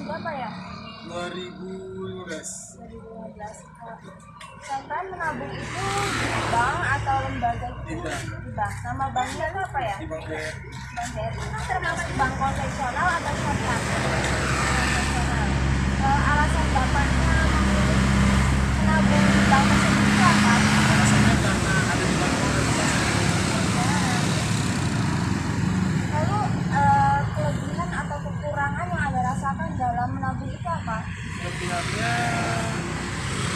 berapa ya? 2015. 2015. Sampai menabung itu di bank atau lembaga itu? Di bank. Nama banknya itu apa ya? Di Bank BRI. Bank BRI. Itu termasuk bank konvensional atau syariah? Konvensional. Alasan bapaknya memilih menabung di bank tersebut itu apa? Alasannya karena ada di bank organisasi. Lalu kelebihan atau kekurangan yang Anda rasakan dalam menabung itu apa? Kelebihannya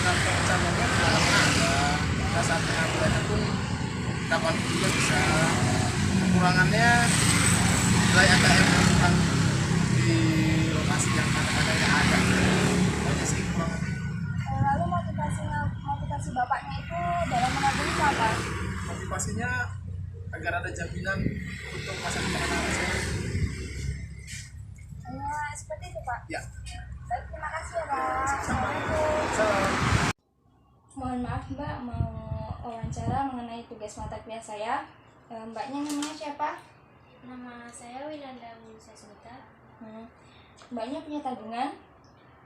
kantong cabangnya karena ada pada saat pengambilannya pun kapan juga bisa. Kekurangannya nilai ATM yang kurang di lokasi yang kadang-kadang nggak ada. Banyak sih kekurangannya. Lalu motivasi bapaknya itu dalam menabung itu apa? Motivasinya agar ada jaminan untuk masa depan anak saya. Seperti itu Pak? Ya. Baik, terima kasih ya Pak. Assalamualaikum. Salam. Mohon maaf Mbak, mau wawancara mengenai tugas mata kuliah saya. Mbaknya namanya siapa? Nama saya Winanda Musa Smita. Mbaknya punya tabungan?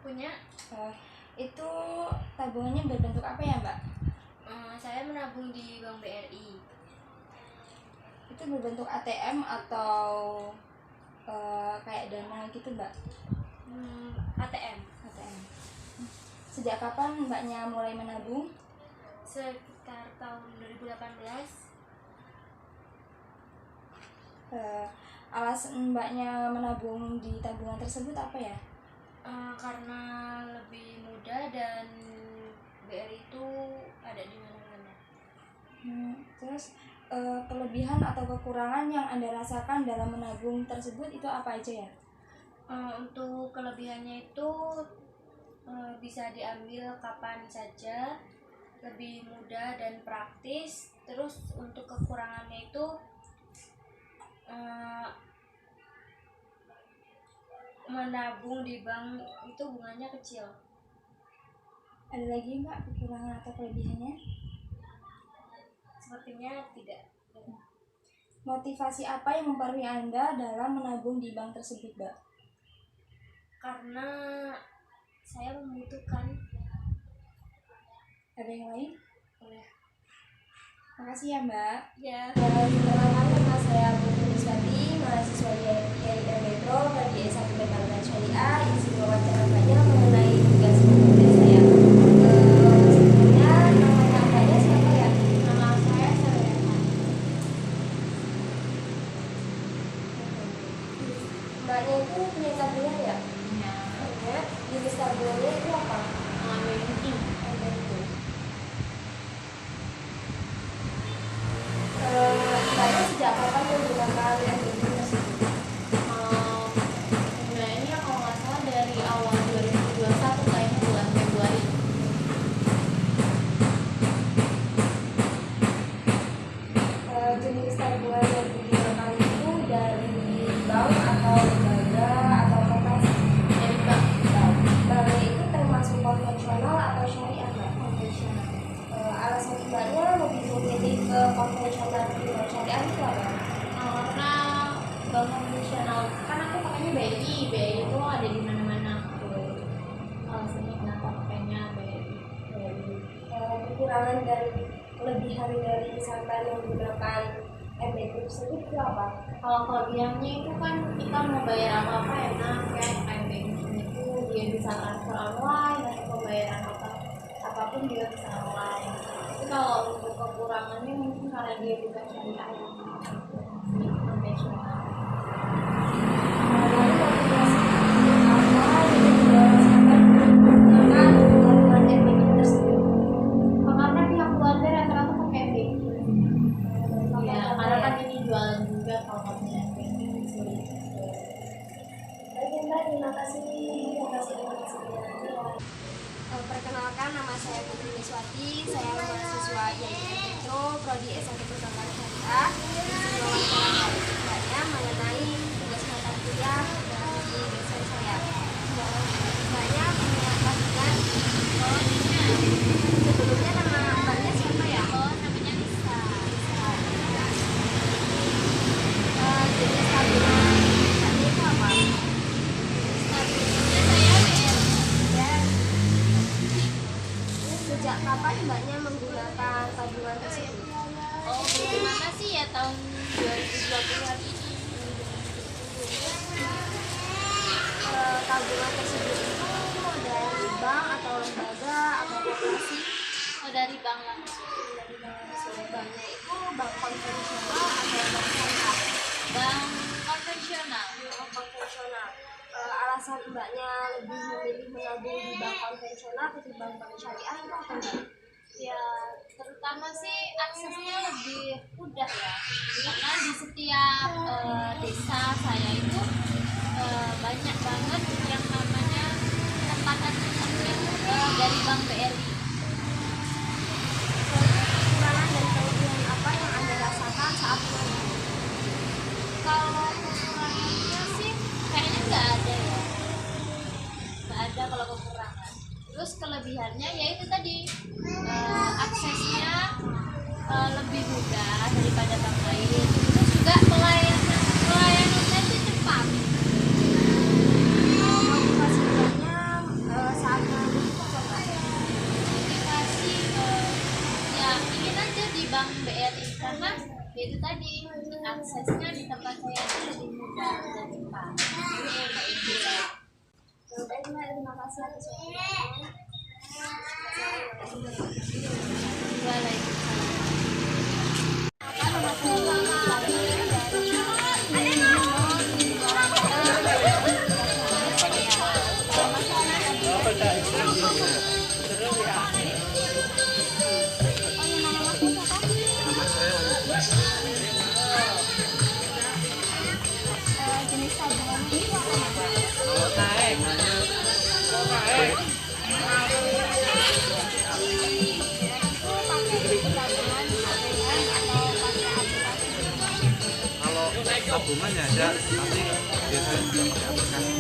Punya. Itu tabungannya berbentuk apa ya Mbak? Saya menabung di Bank BRI. Itu berbentuk ATM atau kayak dana gitu Mbak? ATM. ATM. Sejak kapan Mbaknya mulai menabung? Sekitar tahun 2018. Alasan Mbaknya menabung di tabungan tersebut apa ya? Karena lebih mudah dan BRI itu ada di mana-mana. Terus kelebihan atau kekurangan yang Anda rasakan dalam menabung tersebut itu apa aja ya? Untuk kelebihannya itu bisa diambil kapan saja, lebih mudah dan praktis. Terus untuk kekurangannya itu menabung di bank itu bunganya kecil. Ada lagi Mbak kekurangan atau kelebihannya? Sepertinya tidak. Motivasi apa yang mempengaruhi Anda dalam menabung di bank tersebut Mbak? Karena saya membutuhkan. Ada yang lain? Boleh. Makasih ya Mbak. Ya. Perkenalkan nama saya Putri Niswati, mahasiswa di IAIN Metro, prodi S1 Perbankan Syariah. Izin wawancara Mbaknya mengenai tugas kuliah saya. Sebelumnya namanya Mbaknya siapa ya? Nama saya Sarah. Mbaknya itu punya tabungan ya? Ya. Jenis tabungannya itu apa? Banking. Mbaknya sejak kapan menggunakan MBK tersebut? Ini kalau nggak salah dari awal 2021 kayaknya bulan Februari. Jenis tabungan yang digunakan itu dari bank atau lembaga atau koperasi? Dari bank. Banknya itu termasuk konvensional atau syariah Mbak? Konvensional. Alasan Mbaknya lebih memilih ke konvensional ketimbang syariah itu apa? Karena bank konvensional kan aku pakainya BRI itu ada di mana-mana. Alasannya kenapa pakainya BRI. Kekurangan dan kelebihan dari misalkan menggunakan MBK tersebut itu apa? Kalau kelebihannya itu kan kita mau bayar apa-apa enak ya, kayak banking itu dia bisa transfer online atau pembayaran apapun juga bisa online. Tapi kalau untuk kekurangannya mungkin karena dia bukan syariah yang konvensional. Lalu motivasi apa yang dirasakan menggunakan tabungan MBK tersebut? Karena pihak keluarga rata-rata pakai banking. Ya, karena kan ini jualan juga kalau pakai banking sulit. Baik Mbak, terima kasih atas informasinya. Perkenalkan, nama saya Putri Niswati, saya mahasiswa IAIN Metro, prodi S1 Perbankan Syariah. Izin wawancara Mbaknya mengenai tugas mata kuliah dari dosen saya. Mbaknya punya tabungan. Sebelumnya nama Mbaknya siapa ya? Namanya Lisa. Jenis tabungan Mbaknya itu apa? Tabungannya saya tabungan tersebut itu dari bank atau lembaga atau koperasi? Oh, dari bank langsung. Dari bank langsung. Banknya itu bank konvensional atau bank syariah? Bank konvensional. Bank konvensional. Alasan mbaknya lebih memilih menabung di bank konvensional ketimbang bank syariah itu apa mbak? Ya, terutama sih aksesnya lebih mudah ya, karena di setiap desa saya itu banyak banget yang namanya tempat rekening dari Bank BRI. Kekurangan dan kelebihan apa yang anda rasakan saat menabung? Kalau kekurangannya sih kayaknya nggak ada ya, nggak ada kalau kekurangan. Terus kelebihannya yaitu tadi aksesnya lebih mudah daripada bank lain. Terus juga pelayanannya itu cepat. Motivasi mbaknya saat menabung itu apa mbak? Motivasi ya ingin aja di bank BRI karena itu tadi aksesnya di tempat saya itu lebih mudah dan cepat. Baik mbak, terima kasih atas waktunya. Waalaikumsalam. Nama saya Jenis tabungannya itu apa mbak? kalau tabungan ya ada, tapi biasanya juga pakai aplikasi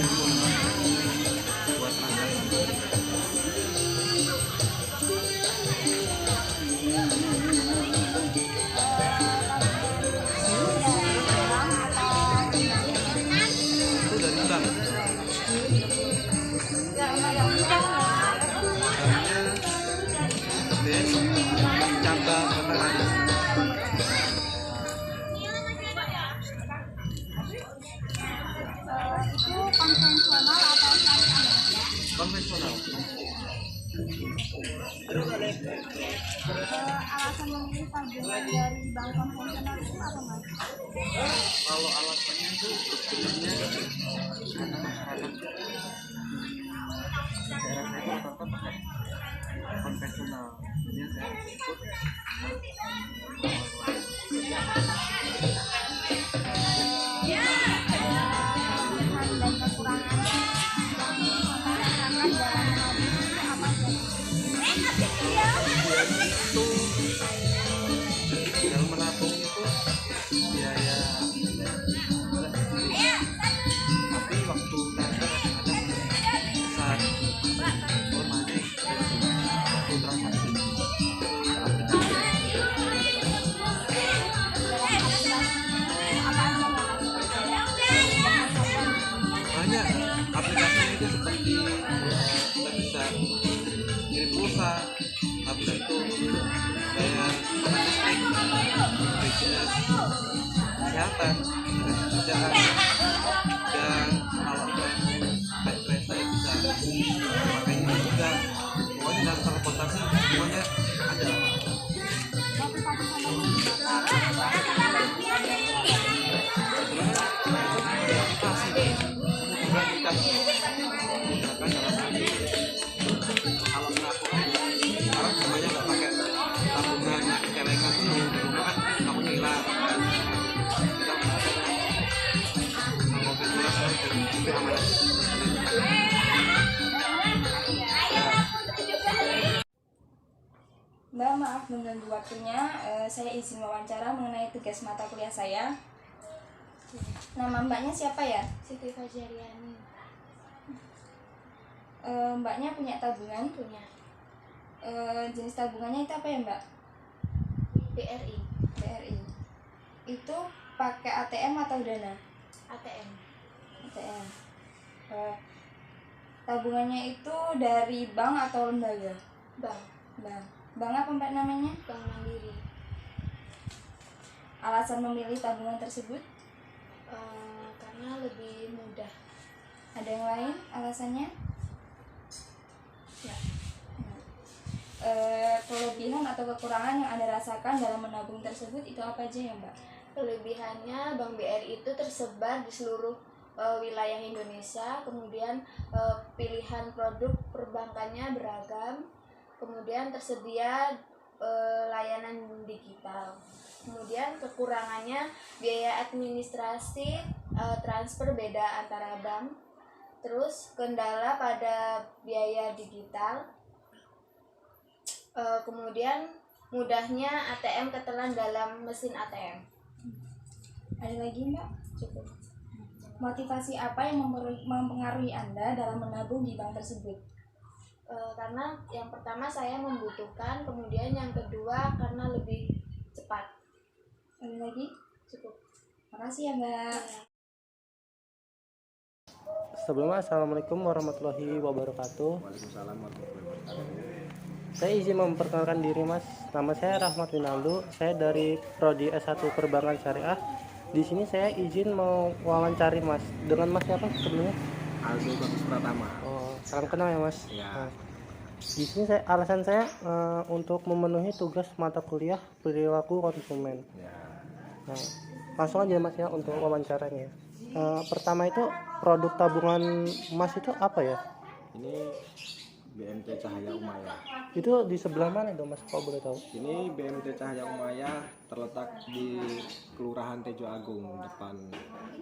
buat transaksi. Itu dari bank. Banknya cabang veteran. Itu konvensional atau syariah? Konvensional. Alasan memilih tabungan dari bank konvensional itu apa mas? Kalau alasannya itu sebenarnya karena masyarakat daerah saya itu rata-rata pakai konvensional. Jadi saya ikut Kelebihan dan kekurangan yang dirasakan dalam menabung itu apa saja? itu dalam menabung itu biaya jelas sendiri. Tapi waktu transfer kadang-kadang saat otomatis waktu transaksi banyak aplikasinya itu seperti kita bisa kirim pulsa, habis itu bayar listrik, BPJS, kesehatan, kerjaan, dan kalau ada naik kereta ya bisa pakai ini juga. Pokoknya dalam transportasi semuanya ada. Kalau menabung sekarang semuanya nggak pakai tabungan celengan dulu, dulu kan kamu hilang. Kita konvensional sekarang lebih aman aja. Mbak, maaf mengganggu waktunya. Saya izin wawancara mengenai tugas mata kuliah saya. Nama mbaknya siapa ya? Siti Fajariani Mbaknya punya tabungan? punya Jenis tabungannya itu apa ya mbak? BRI BRI. Itu pakai ATM atau dana? ATM ATM. Tabungannya itu dari bank atau lembaga? bank Bank. Bank apa mbak namanya? Bank Mandiri. Alasan memilih tabungan tersebut? Karena lebih mudah Ada yang lain alasannya? Ya. Kelebihan atau kekurangan yang Anda rasakan dalam menabung tersebut itu apa aja ya Mbak? Kelebihannya Bank BRI itu tersebar di seluruh wilayah Indonesia, kemudian pilihan produk perbankannya beragam, kemudian tersedia layanan digital. Kemudian kekurangannya biaya administrasi transfer beda antara bank. Terus kendala pada biaya digital. Kemudian mudahnya ATM ketelan dalam mesin ATM. Ada lagi Mbak? Cukup. Motivasi apa yang mempengaruhi Anda dalam menabung di bank tersebut? Karena yang pertama saya membutuhkan, kemudian yang kedua karena lebih cepat. Ada lagi? Cukup. Makasih ya Mbak. Sebelumnya, Assalamualaikum warahmatullahi wabarakatuh. Waalaikumsalam warahmatullahi wabarakatuh. Saya izin memperkenalkan diri Mas. Nama saya Rahmat Winaldo. Saya dari Prodi S1 Perbankan Syariah. Di sini saya izin mau wawancari Mas. Dengan Mas siapa sebelumnya? Aldo Bagus Pratama. Oh, salam kenal ya Mas. Ya. Nah, di sini alasan saya untuk memenuhi tugas mata kuliah perilaku konsumen. Ya. Nah, langsung aja Mas ya untuk wawancaranya. Pertama itu produk tabungan Mas itu apa ya? Ini BMT Cahaya Umayyah. Itu di sebelah mana itu Mas? Kalau boleh tahu? Ini BMT Cahaya Umayyah terletak di Kelurahan Tejo Agung, depan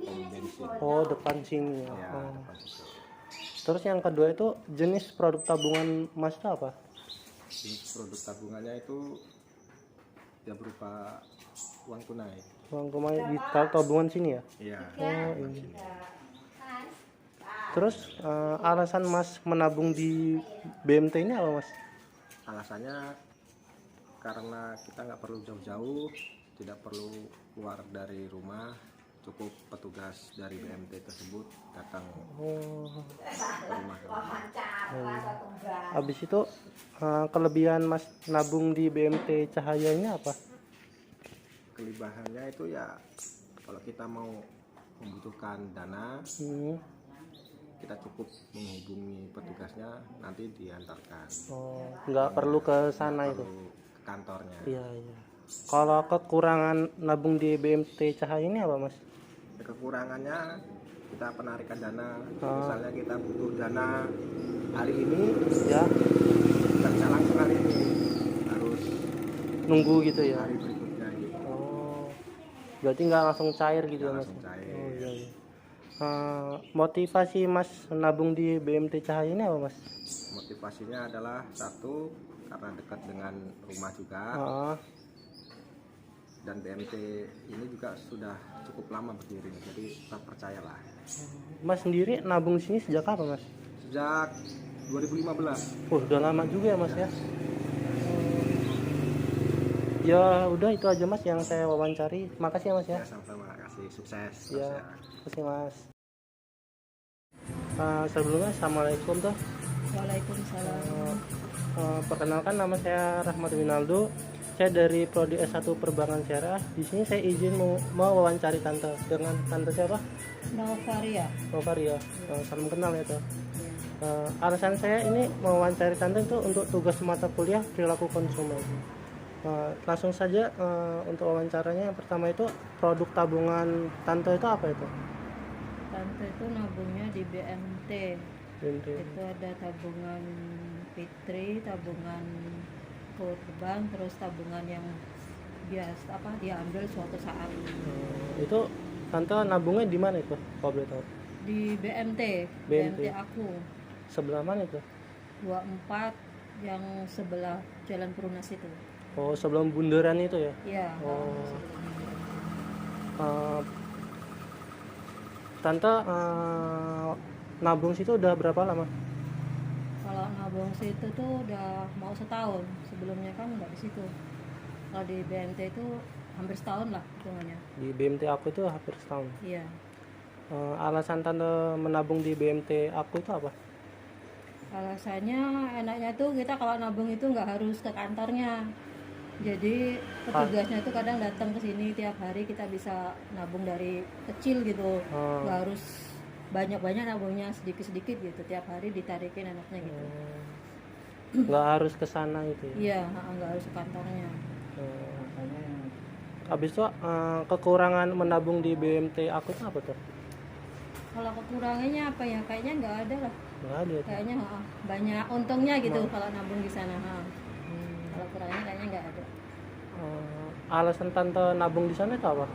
pom bensin. Oh, depan sini ya. Ya, Oh. depan situ. Terus yang kedua itu jenis produk tabungan Mas itu apa? Ini produk tabungannya itu ya berupa uang tunai. Uang rumah di tabungan sini ya? Iya. Oh, ini. Terus alasan Mas menabung di BMT ini apa Mas? Alasannya karena kita nggak perlu jauh-jauh, tidak perlu keluar dari rumah, cukup petugas dari BMT tersebut datang Oh, ke rumah. habis itu kelebihan Mas nabung di BMT Cahaya ini apa? Kelebihannya itu ya kalau kita mau membutuhkan dana, kita cukup menghubungi petugasnya, nanti diantarkan. Oh, nggak perlu ke sana itu? Perlu ke kantornya. Iya, iya. Kalau kekurangan nabung di BMT Cahaya ini apa Mas? Kekurangannya kita penarikan dana, misalnya kita butuh dana hari ini, Ya, nggak bisa langsung hari ini, harus nunggu gitu ya? hari berikutnya gitu. Oh, berarti nggak langsung cair gitu ya Nggak Mas? langsung cair. Oh, iya, iya. Motivasi Mas nabung di BMT Cahaya ini apa Mas? Motivasinya adalah satu, karena dekat dengan rumah juga, Ah, dan BMT ini juga sudah cukup lama berdiri, jadi kita percayalah. Mas sendiri nabung di sini sejak kapan Mas? Sejak 2015. Oh, udah lama juga ya Mas ya? Ya udah itu aja Mas yang saya wawancari. Makasih ya Mas ya. Ya, sama-sama, kasih sukses. Ya, makasih Mas. Sebelumnya Assalamualaikum tuh. Waalaikumsalam. Perkenalkan nama saya Rahmat Winaldo. Saya dari Prodi S1 Perbankan Syariah. Di sini saya izin mau wawancari tante. Dengan tante siapa? Novaria. Novaria. Salam kenal ya tuh. Alasan saya ini mewawancari tante itu untuk tugas mata kuliah perilaku konsumen. Langsung saja untuk wawancaranya. Yang pertama itu produk tabungan tante itu apa itu? Tante itu nabungnya di BMT. BMT. Itu ada tabungan fitri, tabungan kurban, terus tabungan yang biasa diambil suatu saat. Itu tante nabungnya di mana itu? Kalau boleh tahu? Di BMT, BMT. BMT aku Sebelah mana itu? 24 yang sebelah Jalan Perunas itu. Oh, sebelum bundaran itu ya? Iya. Oh. Tante nabung situ udah berapa lama? Kalau nabung situ tuh udah mau setahun. Sebelumnya kan nggak di situ. Kalau di BMT itu hampir setahun lah hitungannya. Di BMT aku itu hampir setahun. Iya. Alasan tante menabung di BMT aku itu apa? Alasannya enaknya tuh kita kalau nabung itu nggak harus ke kantornya. Jadi petugasnya tuh kadang datang ke sini tiap hari, kita bisa nabung dari kecil gitu. Nggak harus banyak-banyak nabungnya, sedikit-sedikit gitu, tiap hari ditarikin anaknya gitu. Nggak harus ke sana gitu ya. Iya, nggak harus ke kantornya. Habis itu kekurangan menabung di BMT aku tuh apa tuh? Kalau kekurangannya apa ya, kayaknya nggak ada lah, Nggak ada tuh. kayaknya banyak untungnya gitu kalau nabung di sana. Kalau kurangnya kayaknya nggak ada. Alasan tante nabung di sana itu apa?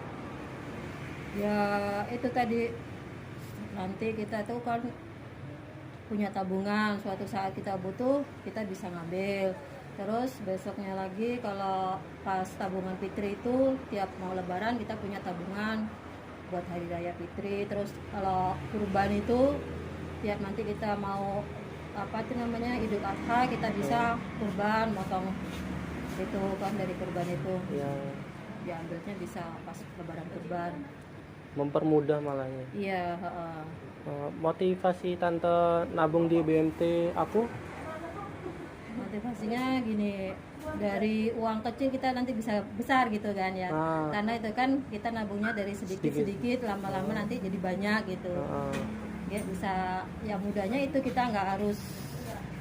Ya itu tadi, nanti kita tuh kan punya tabungan, suatu saat kita butuh kita bisa ngambil. Terus besoknya lagi kalau pas tabungan Fitri itu tiap mau lebaran kita punya tabungan buat hari raya Fitri. Terus kalau kurban itu tiap nanti kita mau apa itu namanya Idul Adha, kita bisa kurban, motong itu kan dari kurban itu Ya, diambilnya bisa pas lebaran kurban. mempermudah malahnya. Iya, Motivasi tante nabung di BMT aku motivasinya gini, dari uang kecil kita nanti bisa besar gitu kan ya. Karena itu kan kita nabungnya dari sedikit-sedikit, lama-lama nanti jadi banyak gitu. Ya bisa, yang mudahnya itu kita nggak harus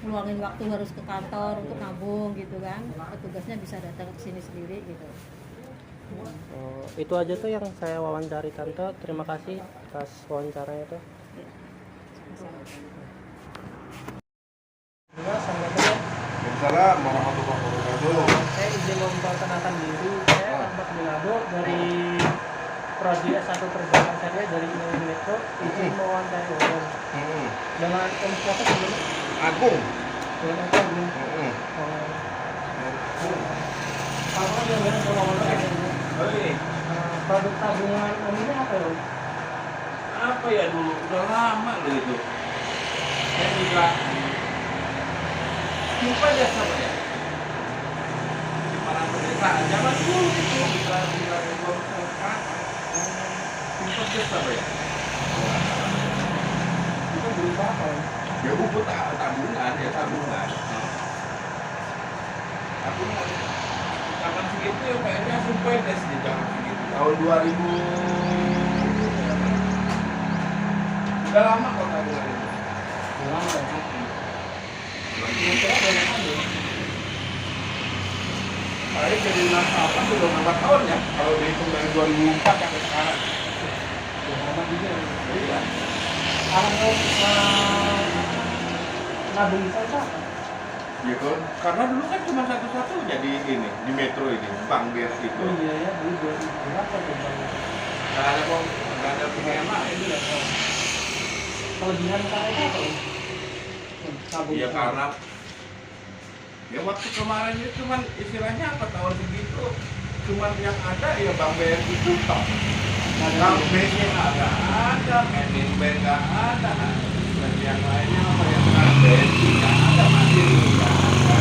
ngeluangin waktu harus ke kantor untuk nabung gitu kan. Petugasnya bisa datang ke sini sendiri gitu. Itu aja tuh yang saya wawancari tante. Terima kasih atas wawancaranya tuh. Assalamualaikum. Waalaikumsalam warahmatullahi wabarakatuh. Saya izin memperkenalkan diri. Saya Ahmad Milado dari Prodi S1 Perbankan Syariah dari Indonesia Metro. Izin mewawancari orang. Dengan Om siapa sebelumnya? Agung. Dengan Om Agung. Kalau kan yang benar ngomong-ngomong produk tabungan Om ini apa ya Om? Apa ya dulu? Udah lama loh itu. Saya juga lupa ya sama ya. Para pedesaan zaman dulu itu bisa dua sempat desa ya. Itu berupa apa Om? Ya buku tabungan ya tabungan. Tabungan. Zaman segitu ya kayaknya Sumpedes di zaman segitu. Tahun 2000. Udah lama kok tabungan itu. Lama ya. Kira-kira berapa tahun ya? Paling jadi apa sudah berapa tahun ya? Kalau dihitung dari 2004 sampai sekarang. Lama juga ya. Iya. Sekarang Om nabung di sana apa? Gitu. Karena dulu kan cuma satu-satunya di ini, di Metro ini, Bank BR itu. Oh iya ya, dulu 2000 berapa tuh Bang? Nggak ada kok, nggak ada PMA itu ya. Kelebihan saya itu apa Om? Tabung. Iya karena ya waktu kemarin itu cuman istilahnya apa tahun segitu, cuman yang ada ya Bank BR itu top. Bank BR nggak ada, Admin Bank nggak ada, dan yang lainnya apa yang BNI nggak ada, Mandiri nggak ada.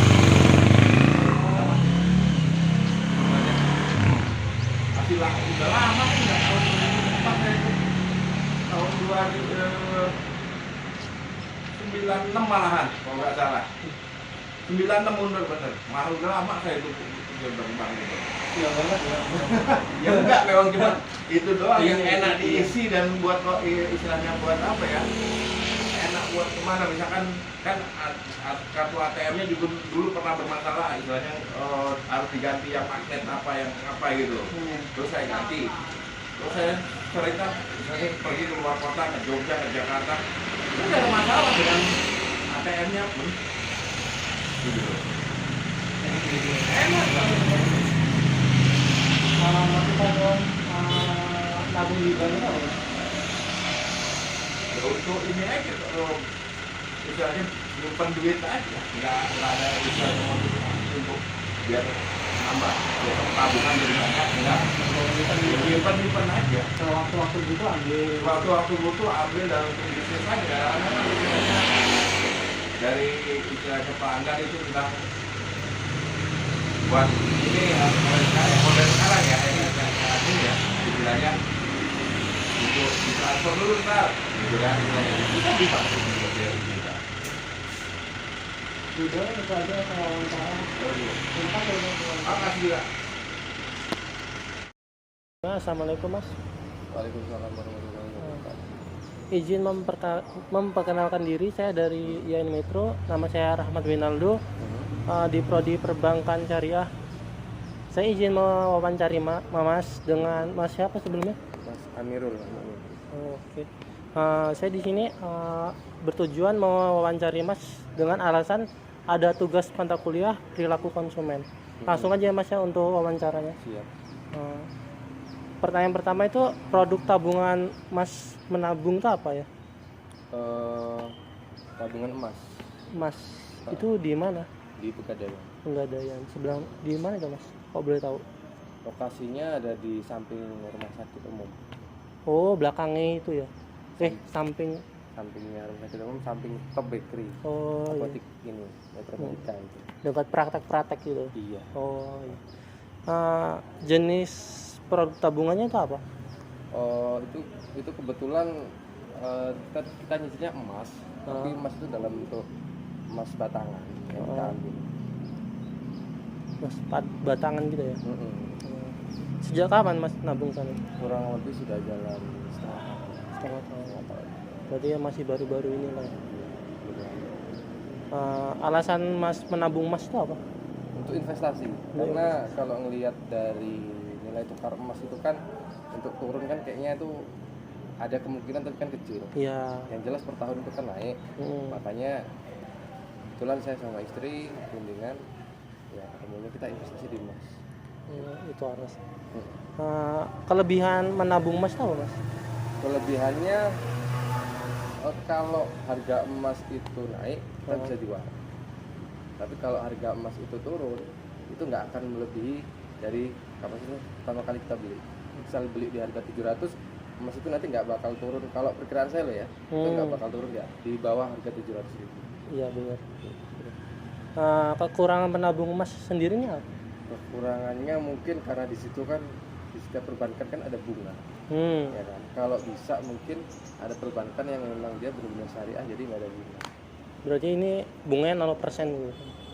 Masih lah, udah lama kan nggak tahun 2004 ya itu, tahun 2096 malahan kalau nggak salah. 96 mundur bener, malah udah lama saya itu bank itu. Iya banget ya. Ya enggak, memang cuma itu doang yang enak diisi dan buat istilahnya buat apa ya? Enak buat kemana? Misalkan kan kartu ATM-nya juga dulu pernah bermasalah, istilahnya harus diganti yang magnet apa gitu. Terus saya ganti. Terus saya sering kan, misalnya pergi ke luar kota, ke Jogja, ke Jakarta, itu nggak ada masalah dengan ATM-nya pun. Gitu. Enak banget. Kalau kita nabung di bank itu apa? Ya untuk ini aja kalau misalnya nyimpen duit aja, nggak ada istilahnya untuk biar nambah ya, tabungan jadi banyak, enggak nyimpen aja. Kalau waktu-waktu gitu ambil. Waktu-waktu butuh ambil dan untuk bisnis aja. Dari istilahnya pelanggan itu bilang buat ini model sekarang ya ini ya istilahnya untuk ditransfer dulu ntar gitu kan kita bisa kita Sudah itu aja saya wawancara. Terima kasih. juga. Assalamualaikum Mas. Waalaikumsalam warahmatullahi wabarakatuh. izin memperkenalkan diri. Saya dari IAIN Metro. Nama saya Rahmat Winaldo, di Prodi Perbankan Syariah. Saya izin mewawancari Mas dengan Mas siapa sebelumnya? Mas Amirul. Oke. Saya di sini bertujuan mewawancari Mas dengan alasan ada tugas mata kuliah perilaku konsumen. Langsung aja Mas ya untuk wawancaranya. Siap. Pertanyaan pertama itu, produk tabungan Mas menabung itu apa ya? Tabungan emas Mas itu di mana? di Pegadaian. Pegadaian. Sebelah di mana itu Mas? Kok boleh tahu? Lokasinya ada di samping rumah sakit umum. Oh, belakangnya itu ya? Sampingnya Rumah sakit umum, samping Top Bakery. Oh, iya. Apotik ini, Metropolitan itu. Dekat praktek-praktek gitu. Iya. Oh, iya. Jenis produk tabungannya itu apa? Itu kebetulan kita nyisinya emas, tapi emas itu dalam bentuk emas batangan yang kita ambil. Mas batangan gitu ya? Sejak kapan Mas nabung sana? Kurang lebih sudah jalan Setengah tahun. Berarti ya masih baru-baru ini lah. Alasan Mas menabung emas itu apa? Untuk investasi. Karena kalau ngelihat dari nilai tukar emas itu kan untuk turun kan kayaknya itu ada kemungkinan tapi kan kecil. Iya. Yang jelas per tahun itu kan naik. Makanya kebetulan saya sama istri bimbingan ya kemudian kita investasi di emas. Itu harus. Kelebihan menabung emas itu apa Mas? Kelebihannya kalau harga emas itu naik kita bisa jual. Tapi kalau harga emas itu turun itu nggak akan melebihi dari kapasitas pertama kali kita beli. Misal beli di harga 700, emas itu nanti nggak bakal turun. Kalau perkiraan saya loh ya, itu nggak bakal turun ya di bawah harga 700.000. Iya benar. Kekurangan menabung emas sendirinya apa? Kekurangannya mungkin karena di situ kan di setiap perbankan kan ada bunga. Ya kan? Kalau bisa mungkin ada perbankan yang memang dia benar-benar syariah jadi nggak ada bunga. Berarti ini bunganya 0% gitu.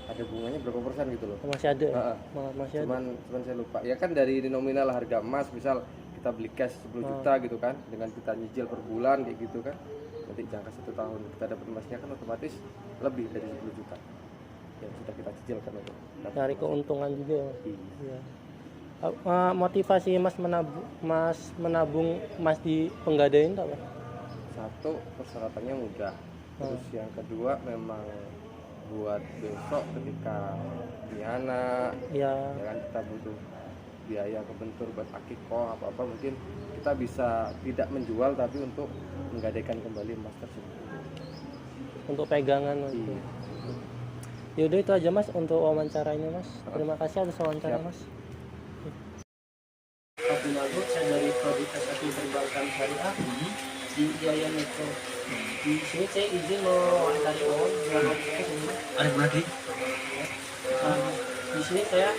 Ada bunganya berapa persen gitu loh? Masih ada. Masih ada. Cuman saya lupa. Ya kan dari nominal harga emas, misal kita beli cash 10 juta gitu kan, dengan kita nyicil per bulan kayak gitu kan. Nanti jangka 1 tahun kita dapat emasnya kan otomatis lebih dari 10 juta. Yang sudah kita cicilkan itu. Cari keuntungan juga. Iya. Motivasi Mas menabung emas di Pegadaian itu apa? Satu, persyaratannya mudah. Terus yang kedua memang buat besok ketika punya anak, ya kan kita butuh biaya kebentur buat akikoh apa mungkin kita bisa tidak menjual tapi untuk menggadaikan kembali emas tersebut. Untuk pegangan. Iya. Yaudah itu aja Mas untuk wawancaranya Mas. Terima kasih atas wawancara Mas. Abdul saya dari Prodi S1 Perbankan Syariah di IAIN Metro. Di sini saya izin mewawancari Om dengan Arif Nadi. Di sini saya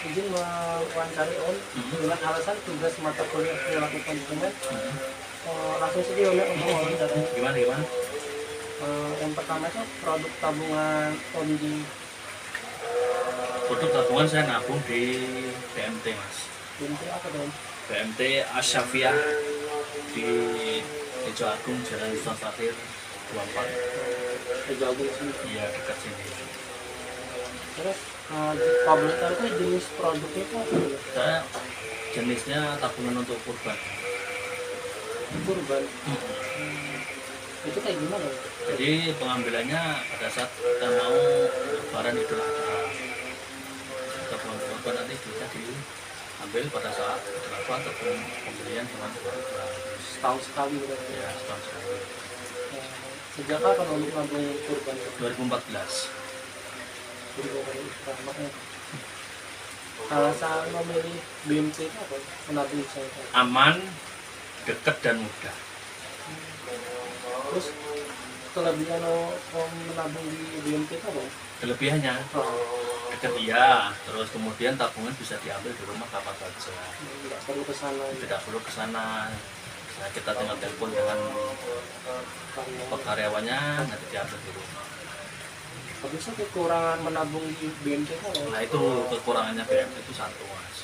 izin mewawancari Om dengan alasan tugas mata kuliah perilaku konsumen. Langsung saja oleh Om wawancaranya. Gimana? Yang pertama itu produk tabungan Om di. Produk tabungan saya nabung di BMT Mas. BMT apa dong? BMT Asyafiah di Tejo Agung Jalan Sultan Fatir 24. Tejo Agung sini. Iya dekat sini. Terus publik itu jenis produknya itu apa? Saya jenisnya tabungan untuk kurban. Kurban. Itu kayak gimana? Jadi pengambilannya pada saat kita mau lebaran Idul Adha. Tabungan kurban nanti bisa diambil pada saat berapa ataupun pembelian dengan kurban. Setahun sekali berarti. Ya, setahun sekali. Sejak kapan untuk nabung kurban? 2014. Alasan memilih BMT itu apa? Menabung saya. Aman, dekat dan mudah. Terus kelebihan menabung di BMT itu apa? Kelebihannya dekat iya, terus kemudian tabungan bisa diambil di rumah kapan saja. Tidak perlu ke sana. Tidak perlu ke sana. Nah, kita tinggal telepon dengan karyawannya, nanti diambil di rumah. Habisnya kekurangan menabung di BMT itu apa? Nah itu kekurangannya BMT itu satu Mas,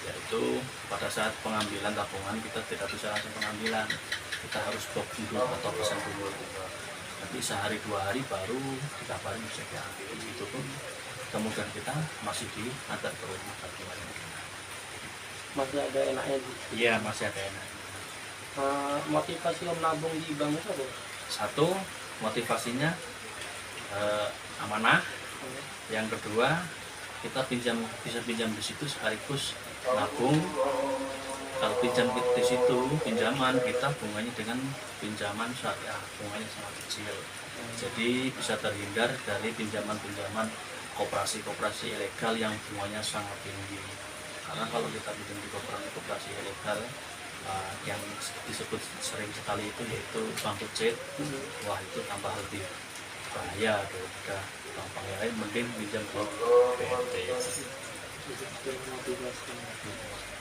yaitu pada saat pengambilan tabungan kita tidak bisa langsung pengambilan, kita harus blok dulu atau pesan dulu. Nanti sehari 2 hari baru dikabarin bisa diambil. Itu pun kemudian kita masih diantar ke rumah bagaimana. Masih ada enaknya di. Iya, masih ada enaknya. Motivasi Om nabung di bank itu apa? Satu, motivasinya amanah. Yang kedua, kita bisa pinjam di situ sekaligus nabung. Kalau pinjam di situ, pinjaman kita bunganya dengan pinjaman syariah, bunganya sangat kecil. Jadi bisa terhindar dari pinjaman-pinjaman koperasi-koperasi ilegal yang bunganya sangat tinggi. Karena kalau kita pinjam di koperasi ilegal, yang disebut sering sekali itu yaitu bank kecil, wah itu tambah lebih bahaya daripada bank yang lain. Mending pinjam ke BNT.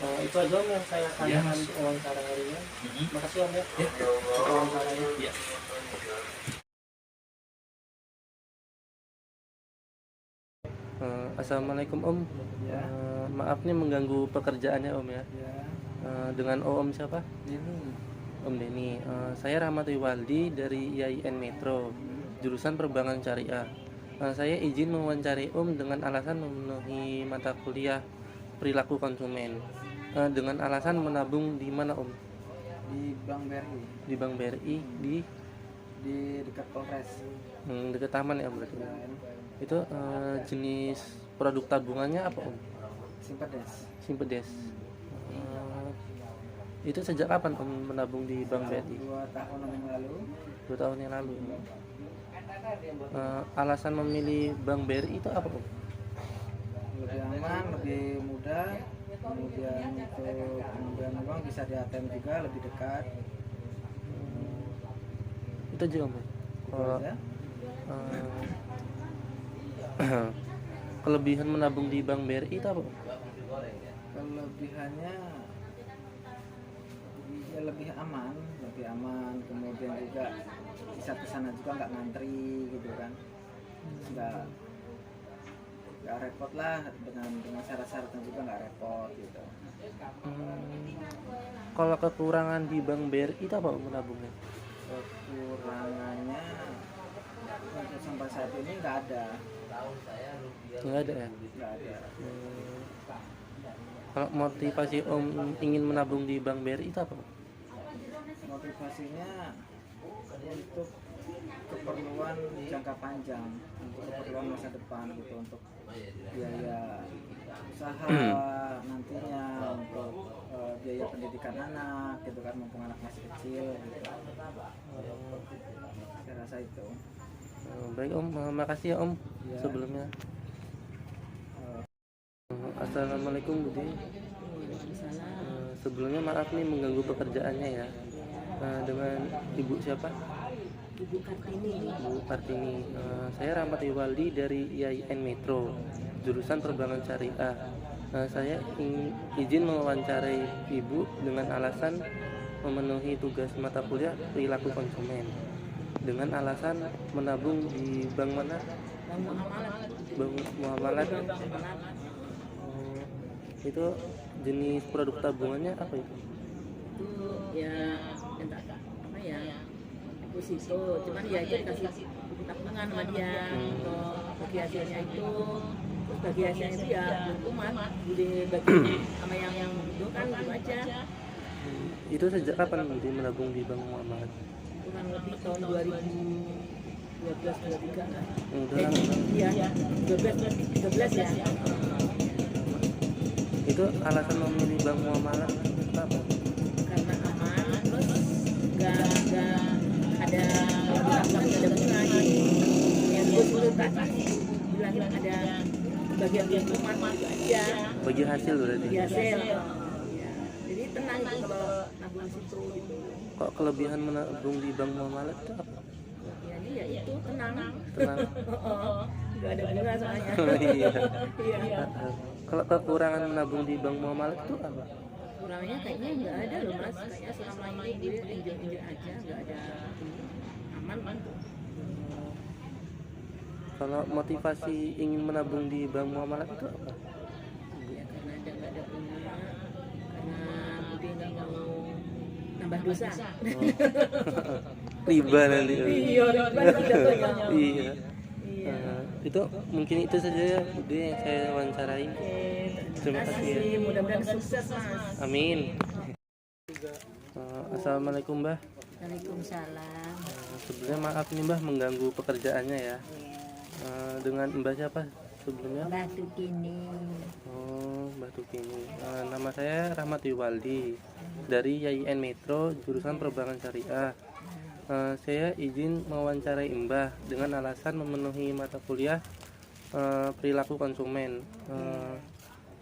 Itu aja Om yang saya tanyakan untuk wawancara hari ini. Makasih Om ya. Wawancaranya. Ya. Assalamualaikum Om. Maaf nih mengganggu pekerjaannya Om ya. Dengan Om siapa? Om Denny. Saya Rahmat Waldi dari IAIN Metro, jurusan Perbankan Syariah. Saya izin mewawancari Om dengan alasan memenuhi mata kuliah perilaku konsumen. Dengan alasan menabung di mana Om? Di Bank BRI. Di Bank BRI di dekat Polres. Dekat taman ya Om berarti. Itu jenis produk tabungannya apa Om? Simpedes. Itu sejak kapan Om menabung di Bank BRI? 2 tahun yang lalu. 2 tahun yang lalu. Alasan memilih Bank BRI itu apa Om? Lebih aman, lebih mudah, kemudian untuk pengambilan uang bisa di ATM juga, lebih dekat. Itu aja Om. Kelebihan menabung di Bank BRI itu apa Om? Kelebihannya ya lebih aman, kemudian juga bisa kesana juga nggak ngantri gitu kan, nggak repot lah dengan syarat-syaratnya juga nggak repot gitu. Kalau kekurangan di Bank BRI itu apa menabungnya? Kekurangannya untuk sampai saat ini nggak ada. Nggak ada ya? Nggak ada. Kalau motivasi Om ingin menabung di Bank BRI itu apa? Motivasinya untuk keperluan jangka panjang, untuk keperluan masa depan gitu, untuk biaya usaha nantinya, untuk biaya pendidikan anak gitu kan, mumpung anak masih kecil gitu. Saya rasa itu. Baik Om, makasih ya Om sebelumnya. Assalamualaikum Budi. Sebelumnya maaf nih mengganggu pekerjaannya ya. Dengan Ibu siapa? Ibu Kartini. Bu Kartini. Saya Rahmat Waldi dari IAIN Metro, jurusan Perbankan Syariah. Saya izin mewawancarai Ibu dengan alasan memenuhi tugas mata kuliah perilaku konsumen. Dengan alasan menabung di bank mana? Bank Muamalat. Itu jenis produk tabungannya apa itu? Itu ya apa ya, deposito, cuman ya itu dikasih buku tabungan sama dia untuk bagi hasilnya itu. Terus bagi hasilnya itu ya keuntungan dibagi sama yang itu kan gitu aja. Itu sejak kapan Budi menabung di Bank Muamalat? Kurang lebih tahun 2012-2013 lah. Udah lama. Iya, 12 ya. Itu alasan memilih Bank Muamalat apa? Karena aman, terus nggak ada bunga yang gue tadi bilang ada bagian keuntungan itu aja. Bagi hasil berarti. Bagi hasil. Ya. Jadi tenang gitu kalau nabung situ gitu. Kok kelebihan menabung di Bank Muamalat itu apa? Ya itu tenang. Tenang. Nggak ada bunga soalnya. Iya. Iya. Kalau kekurangan menabung di Bank Muamalat itu apa? Kurangnya kayaknya nggak ada loh Mas. Kayaknya selama ini gue enjoy aja, nggak ada aman. Kalau motivasi ingin menabung di Bank Muamalat itu apa? Ya karena nggak ada bunga, karena mungkin nggak mau nambah dosa. Riba nanti. Iya, Iya. Itu mungkin itu saja ya Bude yang saya wawancarai. Terima kasih ya. Mudah-mudahan sukses Mas. Amin. Assalamualaikum Mbah. Waalaikumsalam. Sebelumnya maaf nih Mbah mengganggu pekerjaannya ya. Dengan Mbah siapa sebelumnya? Mbah Tukini. Oh, Mbah Tukini. Nama saya Rahmat Yuwaldi dari YIN Metro jurusan Perbankan Syariah. Saya izin mewawancarai Mbah dengan alasan memenuhi mata kuliah perilaku konsumen.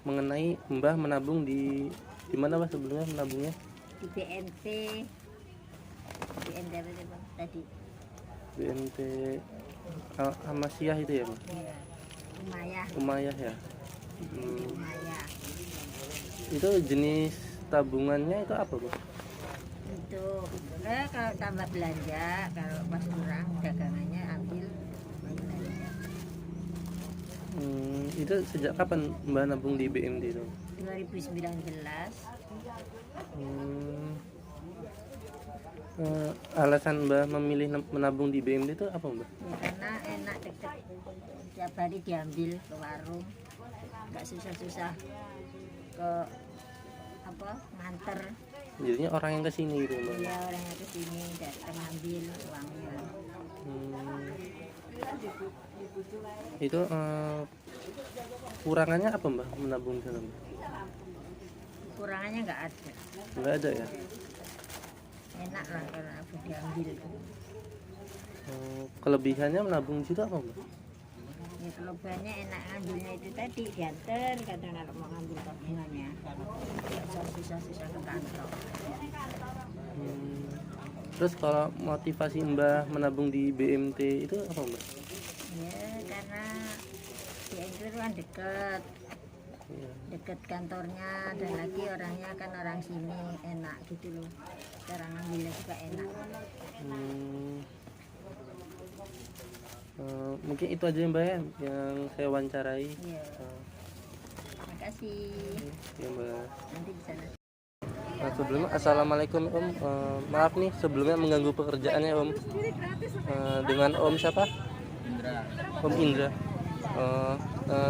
Mengenai Mbah menabung di mana Mbah sebelumnya menabungnya? Di BNT apa Bang tadi? BNT Amasiyah itu ya Bang? Iya. Umayyah ya. Umayyah. Itu jenis tabungannya itu apa Bang? Untuk kalau tambah belanja, kalau pas kurang dagangannya ambil belanja. Itu sejak kapan Mbak nabung di BMD itu? 2019. Alasan Mbak memilih menabung di BMD itu apa Mbak? Ya, karena enak deket, tiap hari diambil ke warung, nggak susah-susah ke nganter. Jadinya orang yang kesini gitu Mbak? Iya, orang yang kesini datang ambil uangnya. Itu kurangannya apa Mbak menabung di sana Mbak? Kurangannya nggak ada. Nggak ada ya? Enak lah karena aku diambil. Kelebihannya menabung di situ apa Mbak? Ya kelebihannya enak ngambilnya itu tadi diantar, kadang kalau mau ngambil tabungannya nggak susah-susah ke kantor. Terus kalau motivasi Mbak menabung di BMT itu apa Mbak? Ya karena BMT itu kan deket kantornya, dan lagi orangnya kan orang sini, enak gitu loh, cara ngambilnya juga enak. Mungkin itu aja Mbak ya yang saya wawancarai. Iya. Terima kasih. Ya Mbak. Nanti di sana. Sebelumnya assalamualaikum Om. Maaf nih sebelumnya mengganggu pekerjaannya Om. Dengan Om siapa? Indra. Om Indra.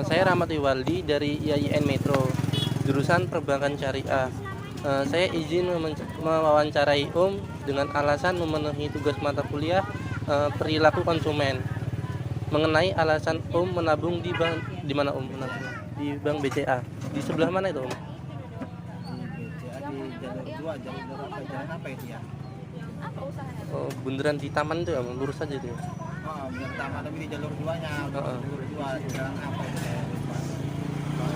Saya Rahmat Yuwaldi dari YIN Metro jurusan Perbankan Syariah. Saya izin mewawancarai Om dengan alasan memenuhi tugas mata kuliah perilaku konsumen. Mengenai alasan Om menabung di bank, di mana Om menabung? Di Bank BCA. Di sebelah mana itu Om? Di jalur 2, jalan apa itu ya? Oh, bundaran di taman itu ya, lurus aja itu. Bundaran taman tapi di jalur 2-nya. Jalur 2 jalan apa itu?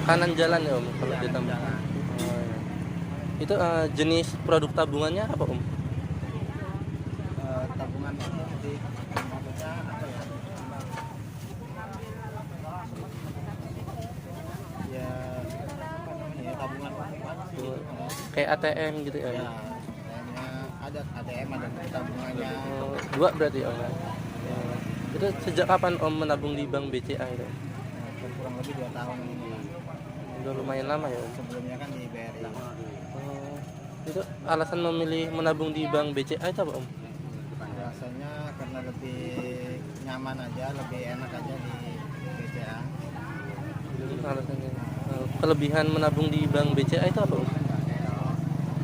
Kanan jalan ya Om kalau di taman. Itu jenis produk tabungannya apa Om? Tabungan di maksudnya apa ya? Ya apa namanya? Tabungan Kayak ATM gitu ya? Ya, ada ATM, ada tabungannya. Dua berarti Om. Itu sejak kapan Om menabung di Bank BCA itu? Kurang lebih 2 tahun ini. Udah lumayan lama ya Om. Sebelumnya kan di BRI. Itu alasan memilih menabung di Bank BCA itu apa Om? Rasanya karena lebih nyaman aja, lebih enak aja di BCA. Alasannya. Kelebihan menabung di Bank BCA itu apa Om?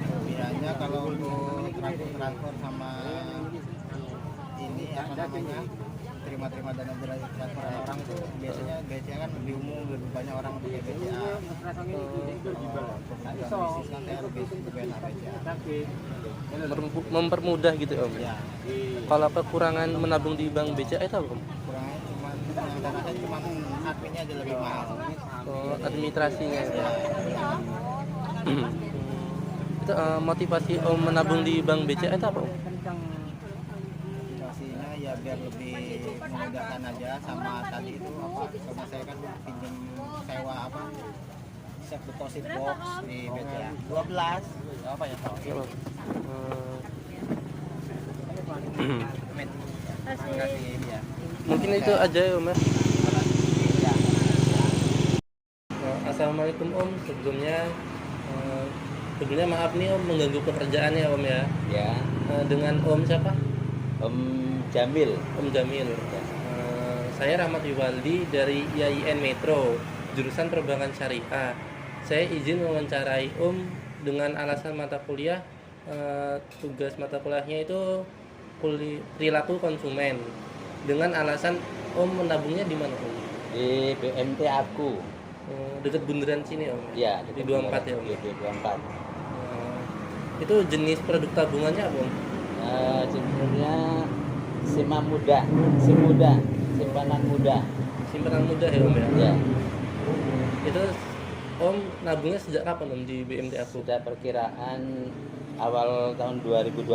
Kelebihannya kalau untuk transfer sama ini apa namanya, terima dana dari transferan orang itu biasanya BCA kan lebih umum, lebih banyak orang pakai BCA. Bisnis kan saya lebih enak BCA. Mempermudah gitu Om. Ya. Kalau kekurangan menabung di Bank BCA itu apa Om? Kurangnya cuma adminnya aja lebih mahal. Administrasinya. Ya. Itu motivasi Om menabung di Bank BCA itu apa Om? Motivasinya ya biar lebih memudahkan aja, sama tadi itu apa, karena saya kan pinjam sewa apa, safe deposit box di BCA 12 apa ya Pak? Mungkin itu aja ya Om. Assalamualaikum Om. Sebelumnya Sebelumnya maaf nih Om mengganggu pekerjaannya Om ya. Ya, Dengan Om siapa? Om Jamil. Om Jamil. Saya Rahmat Wiwaldi dari IAIN Metro, jurusan Perbankan Syariah. Saya izin mewawancarai Om dengan alasan mata kuliah, tugas mata kuliahnya itu perilaku konsumen. Dengan alasan Om menabungnya di mana Om? Di BMT Aku. Dekat bundaran sini Om? Ya, di 24 ya Om? Di 24. Itu jenis produk tabungannya apa Om? Sebenarnya simpanan muda. Simpanan muda ya Om ya? Ya. Itu Om nabungnya sejak kapan Om di BMT Aku? Sudah perkiraan awal tahun 2021.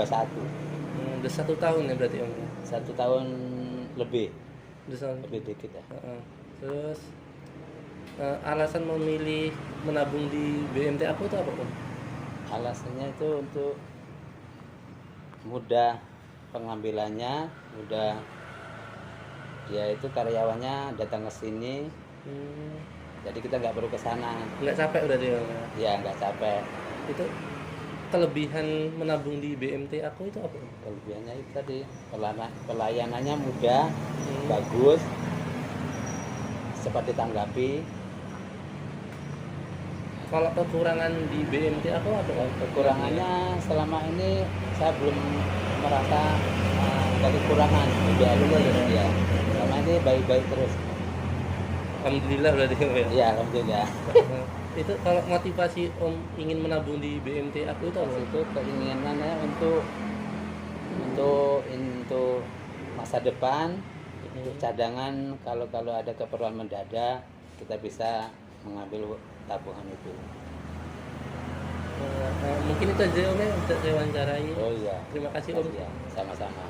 Udah 1 tahun ya berarti Om? 1 tahun lebih. Lebih dikit ya. Terus alasan memilih menabung di BMT Aku itu apa Om? Alasannya itu untuk mudah pengambilannya, mudah dia itu karyawannya datang ke sini, jadi kita nggak perlu ke sana. Nggak capek berarti Om? Ya nggak capek. Itu kelebihan menabung di BMT Aku itu apa Om? Kelebihannya itu tadi pelayanannya mudah, bagus, cepat ditanggapi. Kalau kekurangan di BMT Aku apa Om? Kekurangannya selama ini saya belum merasa ada kekurangan. Ya. Selama ini baik-baik terus. Alhamdulillah berarti Om ya? Ya alhamdulillah. Itu kalau motivasi Om ingin menabung di BMT Aku itu apa? Itu keinginannya untuk masa depan, untuk cadangan kalau ada keperluan mendadak kita bisa mengambil tabungan itu. Mungkin itu aja Om ya untuk saya wawancarai. Oh iya. Terima kasih Om. Ya, sama-sama.